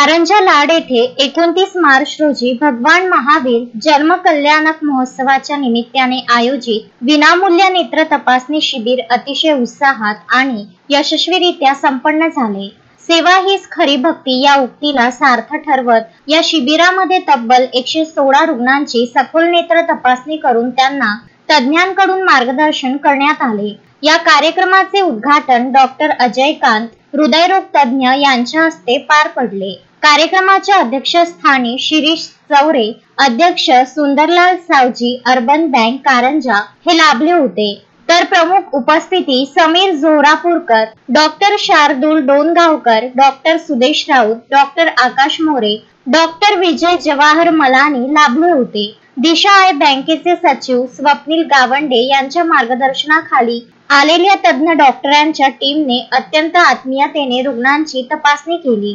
कारंजा लाड येथे 29 मार्च रोजी भगवान महावीर जन्म कल्याणक महोत्सवाच्या निमित्ताने आयोजित विनामूल्य नेत्र तपासणी शिबिर अतिशय उत्साहात आणि यशस्वीरित्या संपन्न झाले। सेवा हीच खरी भक्ती या उक्तीला सार्थ ठरवत या शिबिरामध्ये तब्बल 116 रुग्णांची सखोल नेत्र तपासणी करून त्यांना तज्ञांकडून मार्गदर्शन करण्यात आले। या कार्यक्रमाचे उद्घाटन डॉक्टर अजय कांत हृदयरोग तज्ञ यांच्या हस्ते पार पडले। कार्यक्रमाच्या अध्यक्षस्थानी शिरीष चौरे, अध्यक्ष सुंदरलाल सावजी, अर्बन बँक कारंजा हे लाभले होते। तर प्रमुख उपस्थिती Sameer Jorapurkar, doctor Shardul Dongaonkar, doctor Sudesh Raut, doctor Akash More, doctor Vijay Jawahar Malani लाभले होते। दिशा आय बँकेचे सचिव स्वप्नील गावंडे यांच्या मार्गदर्शनाखाली आलेल्या तज्ञ डॉक्टरांच्या टीमने अत्यंत आत्मीयतेने रुग्णांची तपासणी केली।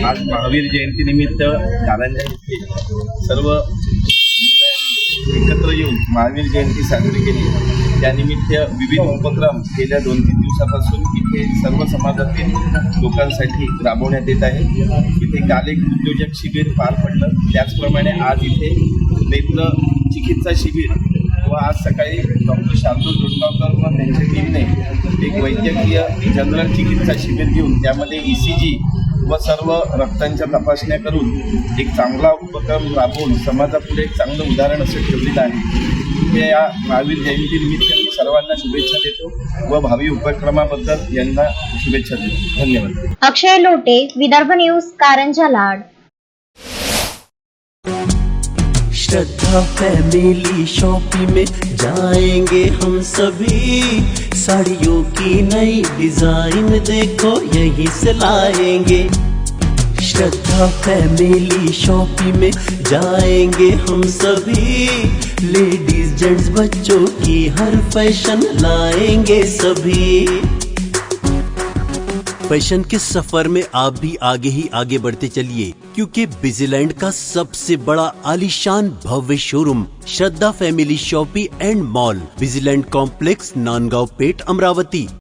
आज महावीर जयंती निमित्त कारंजा येथे सर्व एकत्र येऊन महावीर जयंती साजरी केली। त्यानिमित्त विविध उपक्रम गेल्या 2-3 दिवसापासून इथे सर्व समाजातील लोकांसाठी राबवण्यात येत आहे। इथे काल एक उद्योजक शिबिर पार पडलं, त्याचप्रमाणे आज इथे नेत्र चिकित्सा शिबिर व आज सकाळी डॉक्टर शार्दूल डोनगावकर व त्यांच्या टीमने एक वैद्यकीय जनरल चिकित्सा शिबिर घेऊन त्यामध्ये ECG व सर्व रक्तांच्या तपासण्या करून एक चांगला उपक्रम राबवून समाजापुढे एक चांगलं उदाहरण असं ठेवलेलं आहे। हे या महावीर जयंतीनिमित्त मी सर्वांना शुभेच्छा देतो व भावी उपक्रमाबद्दल यांना शुभेच्छा देतो। धन्यवाद। अक्षय लोटे, विदर्भ न्यूज, कारंजा लाड। श्रद्धा फैमिली शॉपिंग में जाएंगे हम सभी, साड़ियों की नई डिजाइन देखो यहीं से लाएंगे। श्रद्धा फैमिली शॉपिंग में जाएंगे हम सभी, लेडीज जेंट्स बच्चों की हर फैशन लाएंगे सभी। फैशन के सफर में आप भी आगे ही आगे बढ़ते चलिए, क्योंकि बिजीलैंड का सबसे बड़ा आलीशान भव्य showroom Shraddha family shopping and mall, Busyland complex, Nandgaon Peth, Amravati.